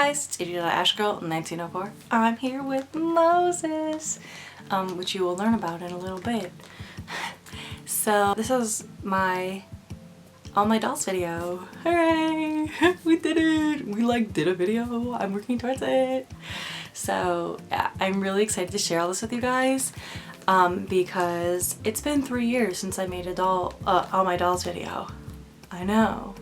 guys, it's Ash Girl 1904. I'm here with Moses, which you will learn about in a little bit. So this is my All My Dolls video. Hooray! We did it! We did a video. I'm working towards it. So yeah, I'm really excited to share all this with you guys because it's been 3 years since I made a All My Dolls video. I know,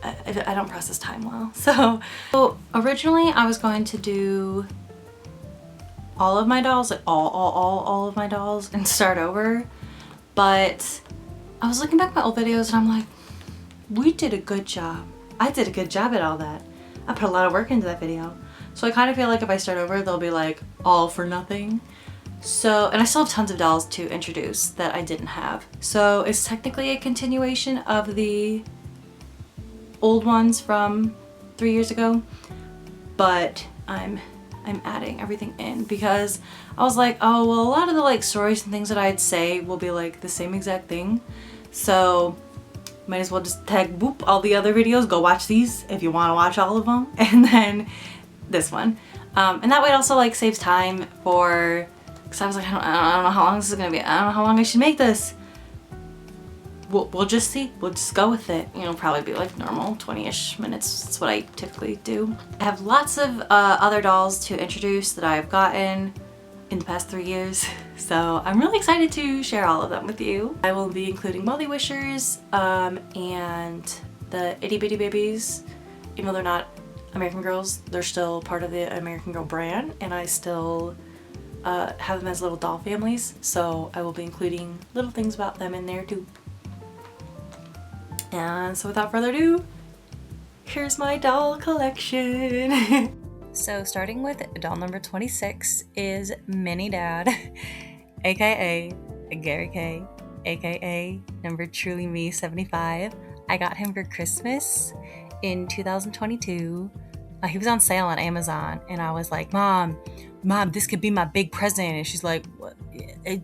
I don't process time well. So originally I was going to do all of my dolls, all of my dolls and start over. But I was looking back at my old videos and I'm like, we did a good job. I did a good job at all that. I put a lot of work into that video. So I kind of feel like if I start over, they'll be like all for nothing. So, and I still have tons of dolls to introduce that I didn't have. So it's technically a continuation of the old ones from 3 years ago, but I'm adding everything in because I was like, oh well, a lot of the stories and things that I'd say will be the same exact thing, so might as well just tag boop all the other videos, go watch these if you want to watch all of them, and then this one, and that way it also saves time for, because I was like, I don't know how long this is gonna be, I don't know how long I should make this. We'll just see. We'll just go with it. Probably be normal 20-ish minutes. That's what I typically do. I have lots of other dolls to introduce that I've gotten in the past 3 years. So I'm really excited to share all of them with you. I will be including Molly Wishers and the Itty Bitty Babies. Even though they're not American Girls, they're still part of the American Girl brand, and I still have them as little doll families. So I will be including little things about them in there too. And so without further ado, here's my doll collection. So starting with doll number 26 is Mini Dad, aka Gary K, aka number Truly Me 75. I got him for Christmas in 2022. He was on sale on Amazon, and I was like, Mom, this could be my big present. And she's like, what?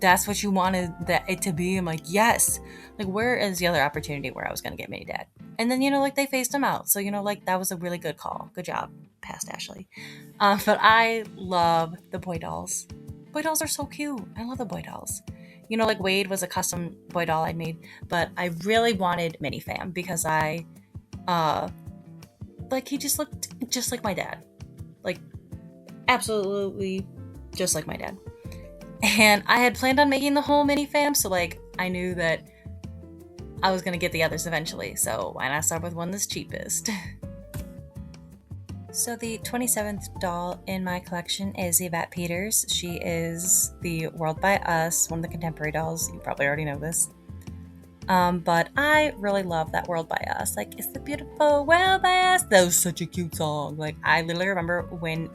That's what you wanted it to be? I'm like, yes. Where is the other opportunity where I was going to get Mini Dad? And then, they phased him out. So, that was a really good call. Good job, past Ashley. But I love the boy dolls. Boy dolls are so cute. I love the boy dolls. Wade was a custom boy doll I made, but I really wanted Mini Fam because he just looked just like my dad. Absolutely just like my dad. And I had planned on making the whole Mini Fam, so I knew that I was gonna get the others eventually, so why not start with one that's cheapest? So the 27th doll in my collection is Yvette Peters. She is the World by Us, one of the contemporary dolls. You probably already know this. But I really love that World by Us. It's the beautiful world by us. That was such a cute song. I literally remember when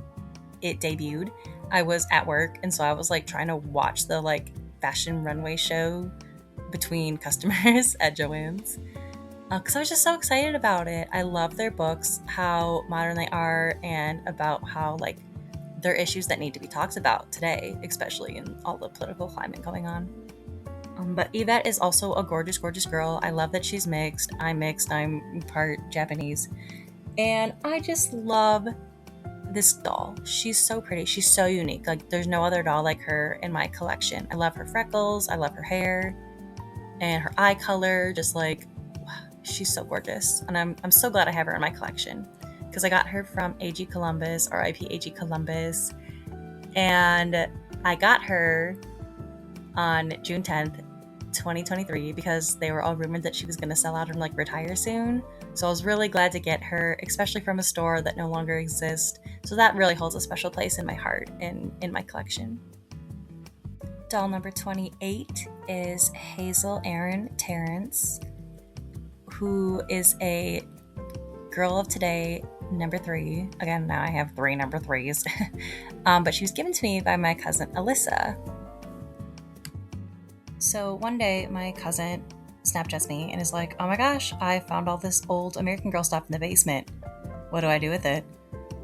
it debuted, I was at work, and so I was trying to watch the fashion runway show between customers at Joann's because I was just so excited about it. I love their books, how modern they are, and about how they're issues that need to be talked about today, especially in all the political climate going on. But Yvette is also a gorgeous, gorgeous girl. I love that she's mixed. I'm mixed. I'm part Japanese. And I just love this doll. She's so pretty. She's so unique. There's no other doll like her in my collection. I love her freckles. I love her hair and her eye color. Just she's so gorgeous. And I'm so glad I have her in my collection because I got her from AG Columbus, RIP AG Columbus. And I got her on June 10th, 2023 because they were all rumored that she was going to sell out and retire soon. So I was really glad to get her, especially from a store that no longer exists. So that really holds a special place in my heart and in my collection. Doll number 28 is Hazel Erin Terrence, who is a girl of today, number 3. Again, now I have 3 number 3s. But she was given to me by my cousin Alyssa. So one day my cousin Snapchats me and is like, oh my gosh, I found all this old American Girl stuff in the basement. What do I do with it?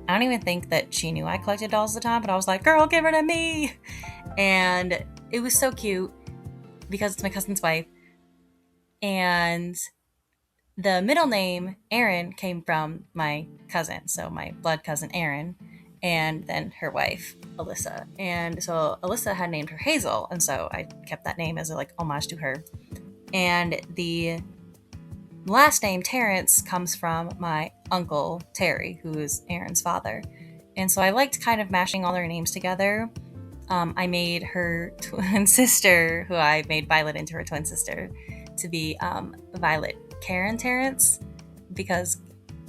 I don't even think that she knew I collected dolls at the time, but I was like, girl, give her to me. And it was so cute because it's my cousin's wife. And The middle name, Erin, came from my cousin, so my blood cousin Erin, and then her wife, Alyssa. And so Alyssa had named her Hazel, and so I kept that name as a like homage to her. And the last name, Terrence, comes from my uncle Terry, who is Erin's father. And so I liked kind of mashing all their names together. I made her twin sister, who I made Violet into her twin sister, to be Violet Karen Terrence, because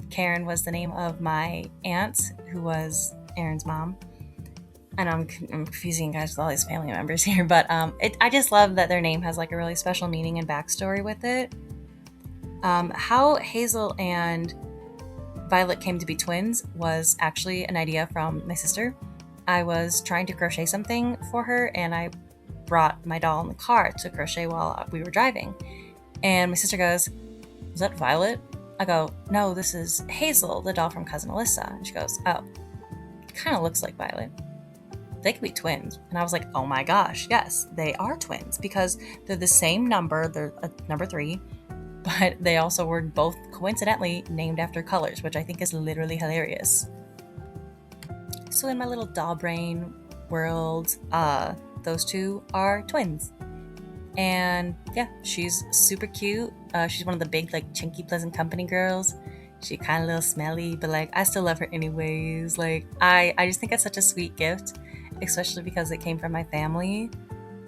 Karen was the name of my aunt, who was Erin's mom. And I'm confusing guys with all these family members here, but I just love that their name has like a really special meaning and backstory with it. How Hazel and Violet came to be twins was actually an idea from my sister. I was trying to crochet something for her, and I brought my doll in the car to crochet while we were driving. And my sister goes, "Is that Violet?" I go, "No, this is Hazel, the doll from Cousin Alyssa." And she goes, "Oh, it kind of looks like Violet. They could be twins." And I was like, "Oh my gosh, yes, they are twins, because they're the same number, they're number 3, but they also were both coincidentally named after colors, which I think is literally hilarious." So in my little doll brain world, those two are twins. And yeah, she's super cute. She's one of the big, like, Chinky Pleasant Company girls. She kind of a little smelly, but like I still love her anyways. Like I just think it's such a sweet gift, especially because it came from my family.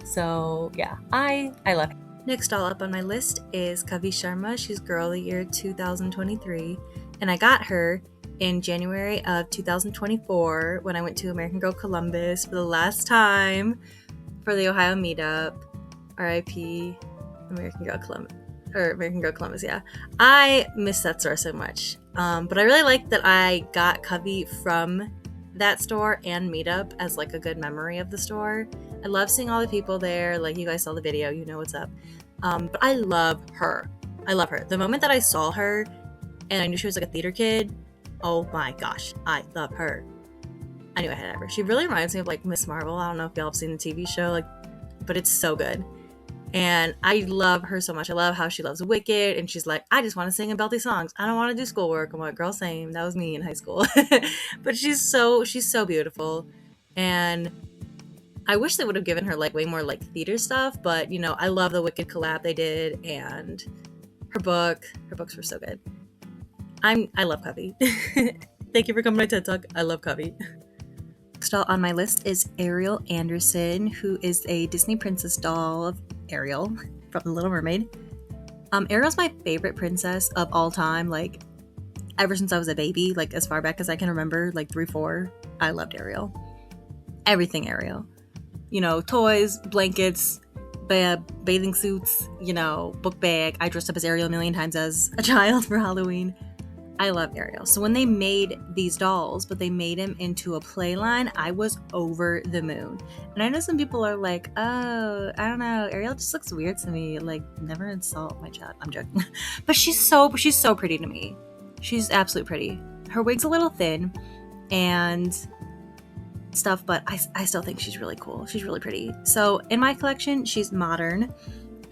So yeah, I love her. Next doll up on my list is Kavi Sharma. She's Girl of the Year 2023, and I got her in January of 2024 when I went to American Girl Columbus for the last time for the Ohio meetup. RIP American Girl Columbus, yeah. I miss that store so much. But I really like that I got Covey from that store and meetup as like a good memory of the store. I love seeing all the people there. Like, you guys saw the video, you know what's up. But I love her. The moment that I saw her and I knew she was like a theater kid, oh my gosh, I love her. I knew I had her. She really reminds me of like Miss Marvel. I don't know if y'all have seen the TV show, like, but it's so good. And I love her so much. I love how she loves Wicked, and she's like, "I just want to sing and belt these songs. I don't want to do schoolwork." I'm like, "Girl, same." That was me in high school. But she's so beautiful, and I wish they would have given her like way more like theater stuff. But you know, I love the Wicked collab they did, and her books were so good. I love Covey. Thank you for coming to my TED Talk. I love Covey. Next doll on my list is Ariel Anderson, who is a Disney princess doll of Ariel from The Little Mermaid. Ariel's my favorite princess of all time, like ever since I was a baby, like as far back as I can remember, like 3, 4. I loved Ariel. Everything Ariel. You know, toys, blankets, bathing suits, you know, book bag. I dressed up as Ariel a million times as a child for Halloween. I love Ariel. So when they made these dolls, but they made him into a play line, I was over the moon. And I know some people are like, "Oh, I don't know, Ariel just looks weird to me." Like, never insult my child. I'm joking. But she's so pretty to me. She's absolutely pretty. Her wig's a little thin and stuff, but I still think she's really cool. She's really pretty. So in my collection, she's modern.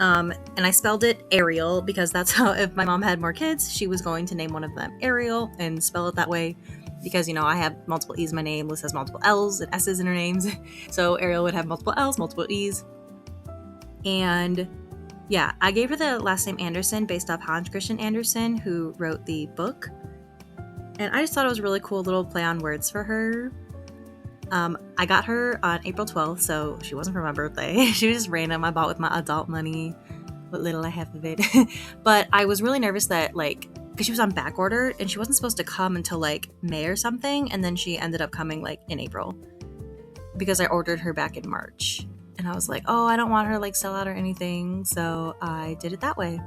And I spelled it Ariel because that's how, if my mom had more kids, she was going to name one of them Ariel and spell it that way. Because, you know, I have multiple E's in my name. Liz has multiple L's and S's in her names. So Ariel would have multiple L's, multiple E's. And yeah, I gave her the last name Anderson based off Hans Christian Andersen, who wrote the book. And I just thought it was a really cool little play on words for her. I got her on April 12th, so she wasn't for my birthday. She was just random. I bought with my adult money, what little I have of it. But I was really nervous that, like, because she was on back order, and she wasn't supposed to come until, like, May or something, and then she ended up coming, like, in April. Because I ordered her back in March. And I was like, oh, I don't want her to, like, sell out or anything, so I did it that way.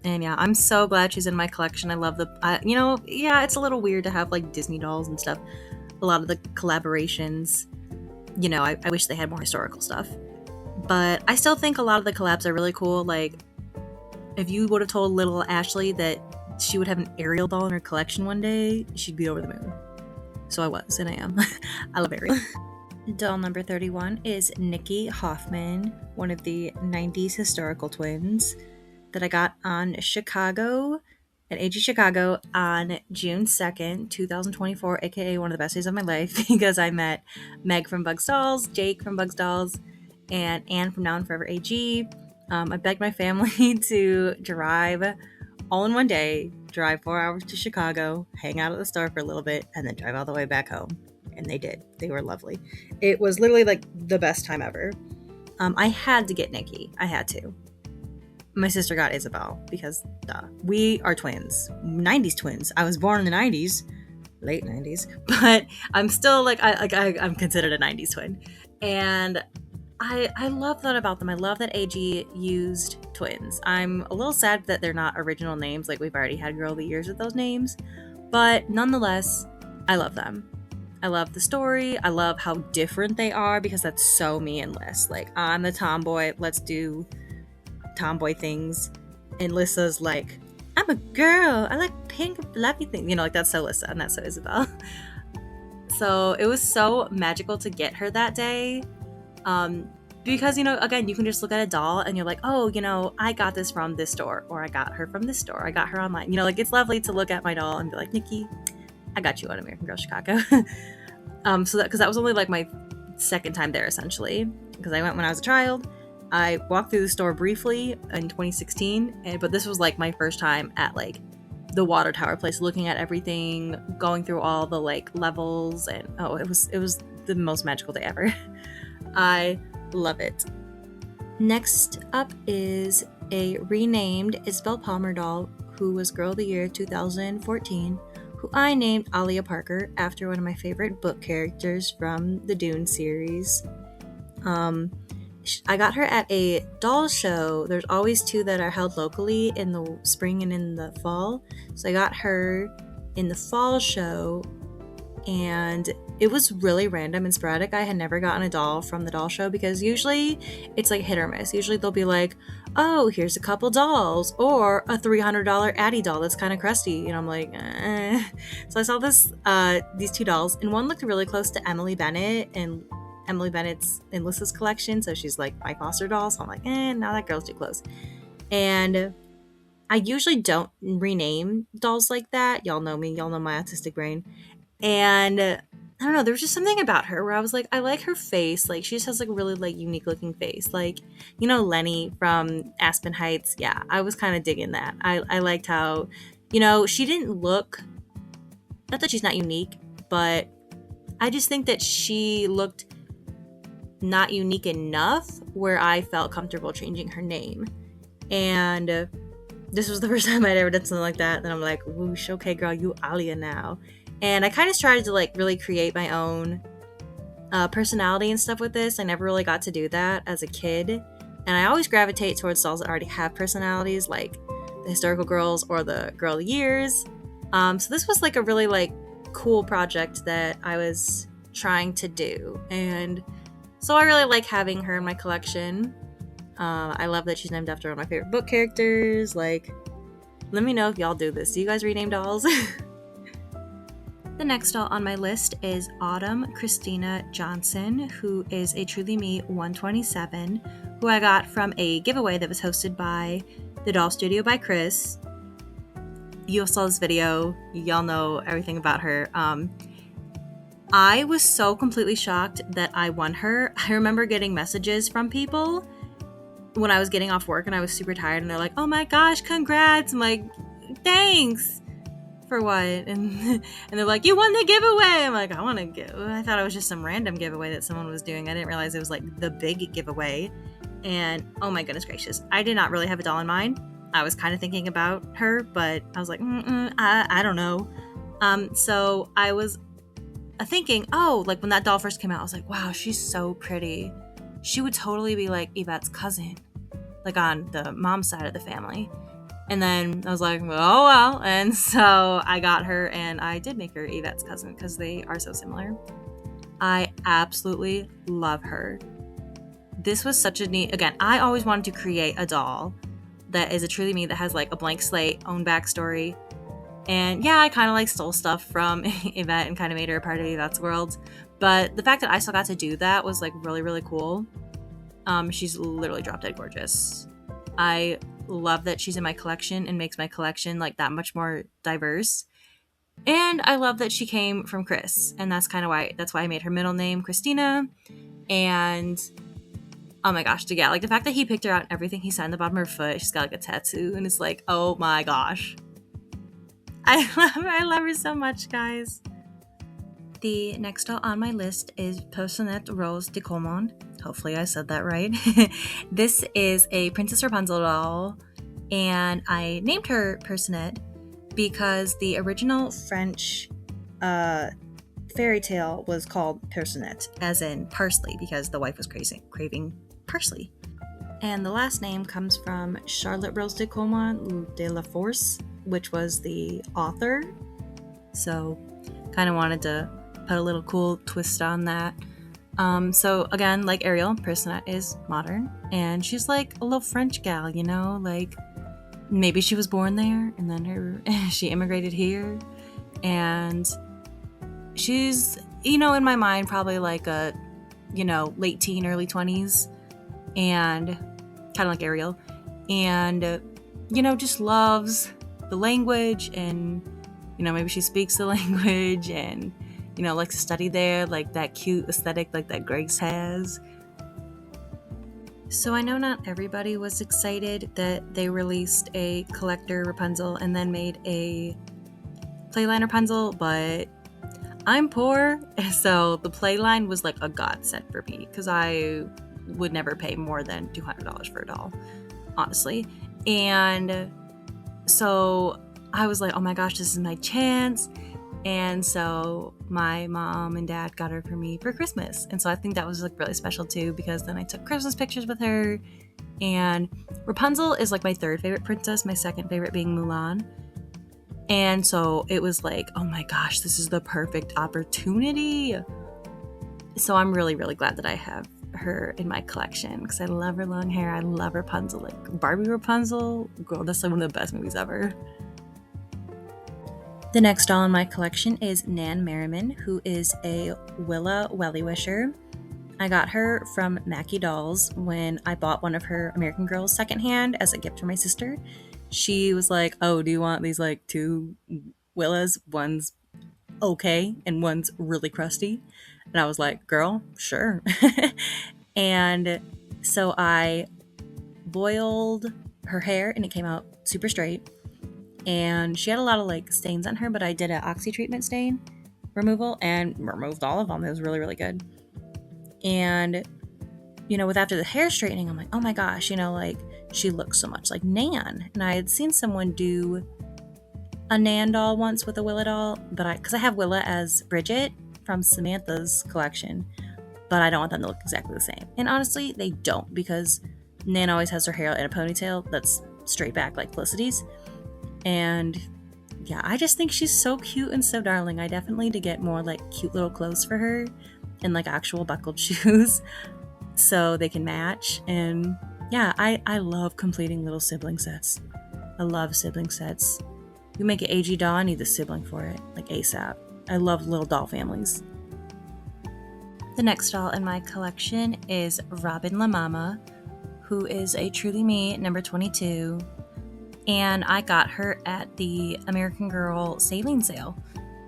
And yeah, I'm so glad she's in my collection. I love it's a little weird to have, like, Disney dolls and stuff. A lot of the collaborations, you know, I wish they had more historical stuff. But I still think a lot of the collabs are really cool. Like, if you would have told little Ashley that she would have an Ariel doll in her collection one day, she'd be over the moon. So I was, and I am. I love Ariel. Doll number 31 is Nikki Hoffman, one of the 90s historical twins that I got on Chicago at AG Chicago on June 2nd, 2024, aka one of the best days of my life, because I met Meg from Bugs Dolls, Jake from Bugs Dolls, and Anne from Now and Forever AG. I begged my family to drive all in one day, drive 4 hours to Chicago, hang out at the store for a little bit, and then drive all the way back home. And they did. They were lovely. It was literally like the best time ever. I had to get Nikki. I had to. My sister got Isabel because we are twins. 90s twins. I was born in the 90s. Late 90s. But I'm still I'm considered a 90s twin. And I love that about them. I love that AG used twins. I'm a little sad that they're not original names. Like, we've already had Girl of the Years with those names. But nonetheless, I love them. I love the story. I love how different they are because that's so me and Liz. Like, I'm the tomboy. Let's do tomboy things. And Lissa's like, I'm a girl. I like pink fluffy things. You know, like, that's so Lissa and that's so Isabel. So it was so magical to get her that day. Because, you know, again, you can just look at a doll and you're like, oh, you know, I got this from this store, or I got her from this store, I got her online. You know, like, it's lovely to look at my doll and be like, Nikki, I got you on American Girl Chicago. Because that was only like my second time there, essentially, because I went when I was a child. I walked through the store briefly in 2016, but this was like my first time at like the water tower place, looking at everything, going through all the like levels, and it was the most magical day ever. I love it. Next up is a renamed Isabel Palmer doll who was Girl of the Year 2014, who I named Alia Parker after one of my favorite book characters from the Dune series. I got her at a doll show. There's always two that are held locally in the spring and in the fall. So I got her in the fall show, and it was really random and sporadic. I had never gotten a doll from the doll show because usually it's like hit or miss. Usually they'll be like, oh, here's a couple dolls, or a $300 Addie doll that's kind of crusty. And I'm like, eh. So I saw these two dolls, and one looked really close to Emily Bennett, and Emily Bennett's in Lissa's collection, so she's like my foster doll. So I'm like, now that girl's too close. And I usually don't rename dolls like that. Y'all know me. Y'all know my autistic brain. And I don't know, there was just something about her where I was like, I like her face. Like, she just has like a really like unique looking face. Like, you know, Lenny from Aspen Heights. Yeah, I was kind of digging that. I liked how, you know, she didn't look, not that she's not unique, but I just think that she looked not unique enough where I felt comfortable changing her name. And this was the first time I'd ever done something like that. And I'm like, whoosh, okay, girl, you Alia now. And I kind of started to like really create my own personality and stuff with this. I never really got to do that as a kid. And I always gravitate towards dolls that already have personalities, like the Historical Girls or the Girl of the Years. So this was like a really like cool project that I was trying to do. And so I really like having her in my collection. I love that she's named after one of my favorite book characters. Like, let me know if y'all do this. Do you guys rename dolls? The next doll on my list is Autumn Christina Johnson, who is a Truly Me 127, who I got from a giveaway that was hosted by the Doll Studio by Chris. You saw this video. Y'all know everything about her. I was so completely shocked that I won her. I remember getting messages from people when I was getting off work and I was super tired, and they're like, oh my gosh, congrats. I'm like, thanks. For what? And they're like, you won the giveaway. I'm like, I thought it was just some random giveaway that someone was doing. I didn't realize it was like the big giveaway. And oh my goodness gracious, I did not really have a doll in mind. I was kind of thinking about her, but I was like, I don't know. So I was thinking, like when that doll first came out, I was like, wow, she's so pretty. She would totally be like Yvette's cousin, like on the mom's side of the family. And then I was like, oh well. And so I got her, and I did make her Yvette's cousin because they are so similar. I absolutely love her. This was such a neat, again, I always wanted to create a doll that is a Truly Me that has like a blank slate, own backstory. And yeah, I kind of like stole stuff from Yvette and kind of made her a part of Yvette's world. But the fact that I still got to do that was like really, really cool. She's literally drop dead gorgeous. I love that she's in my collection and makes my collection like that much more diverse. And I love that she came from Chris, and that's why I made her middle name Christina. And oh my gosh, yeah, like the fact that he picked her out and everything he said on the bottom of her foot, she's got like a tattoo, and it's like, oh my gosh. I love her so much, guys. The next doll on my list is Personnette Rose de Caumont. Hopefully I said that right. This is a Princess Rapunzel doll, and I named her Personnette because the original French fairy tale was called Personnette, as in parsley, because the wife was craving parsley. And the last name comes from Charlotte Rose de Caumont de la Force, which was the author. So kind of wanted to put a little cool twist on that. So again, like Ariel, Personnette is modern, and she's like a little French gal, you know, like maybe she was born there and then she immigrated here, and she's, you know, in my mind probably like a, you know, late teen, early 20s, and kind of like Ariel, and you know, just loves the language, and you know, maybe she speaks the language, and you know, likes to study there, like that cute aesthetic like that Grace has. So I know not everybody was excited that they released a collector Rapunzel and then made a playline Rapunzel, but I'm poor, so the playline was like a godsend for me, because I would never pay more than $200 for a doll, honestly. And so I was like, oh my gosh, this is my chance. And so my mom and dad got her for me for Christmas. And so I think that was like really special too, because then I took Christmas pictures with her. And Rapunzel is like my third favorite princess, my second favorite being Mulan. And so it was like, oh my gosh, this is the perfect opportunity. So I'm really, really glad that I have her in my collection, because I love her long hair. I love Rapunzel, like Barbie Rapunzel. Girl, that's like one of the best movies ever. The next doll in my collection is Nan Merriman, who is a Willa Wellywisher. I got her from Mackie Dolls when I bought one of her American Girls secondhand as a gift for my sister. She was like, oh, do you want these like two Willas? One's okay and one's really crusty. And I was like, girl, sure. And so I boiled her hair and it came out super straight. And she had a lot of like stains on her, but I did an oxy treatment stain removal and removed all of them. It was really, really good. And, you know, with after the hair straightening, I'm like, oh my gosh, you know, like she looks so much like Nan. And I had seen someone do a Nan doll once with a Willa doll, but because I have Willa as Bridget from Samantha's collection, but I don't want them to look exactly the same. And honestly, they don't, because Nan always has her hair in a ponytail that's straight back like Felicity's. And yeah, I just think she's so cute and so darling. I definitely need to get more like cute little clothes for her and like actual buckled shoes so they can match. And yeah, I love completing little sibling sets. I love sibling sets. You make an AG doll, I need the sibling for it, like ASAP. I love little doll families. The next doll in my collection is Robin La Mama, who is a Truly Me number 22. And I got her at the American Girl sailing sale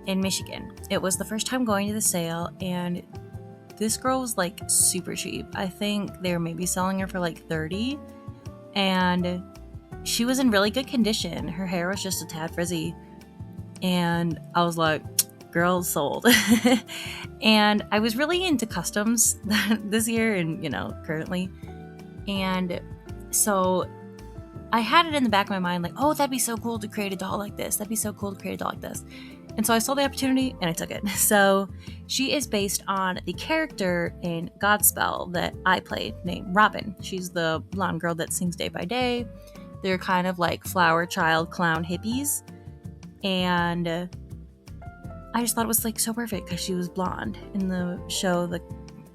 in Michigan. It was the first time going to the sale, and this girl was like super cheap. I think they were maybe selling her for like $30, and she was in really good condition. Her hair was just a tad frizzy, and I was like, girl, sold. And I was really into customs this year and, you know, currently. And so I had it in the back of my mind, like, oh, that'd be so cool to create a doll like this. That'd be so cool to create a doll like this. And so I saw the opportunity and I took it. So she is based on the character in Godspell that I played named Robin. She's the blonde girl that sings Day by Day. They're kind of like flower child clown hippies. And I just thought it was like so perfect because she was blonde. In the show, the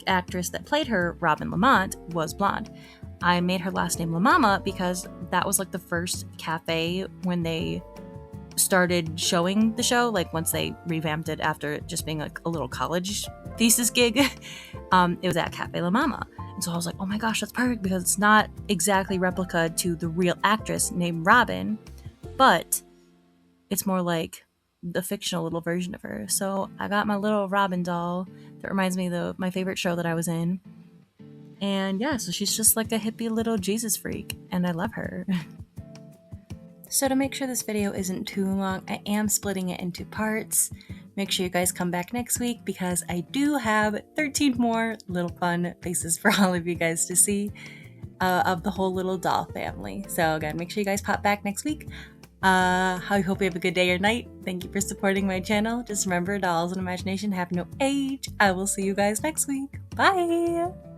actress that played her, Robin Lamont, was blonde. I made her last name La Mama because that was like the first cafe when they started showing the show, like once they revamped it after it just being like a little college thesis gig. It was at Cafe La Mama. And so I was like, oh my gosh, that's perfect, because it's not exactly replica to the real actress named Robin, but it's more like the fictional little version of her. So I got my little Robin doll that reminds me of my favorite show that I was in. And yeah, so she's just like a hippie little Jesus freak, and I love her. So to make sure this video isn't too long, I am splitting it into parts. Make sure you guys come back next week, because I do have 13 more little fun faces for all of you guys to see of the whole little doll family. So again, make sure you guys pop back next week. I hope you have a good day or night. Thank you for supporting my channel. Just remember, dolls and imagination have no age. I will see you guys next week. Bye!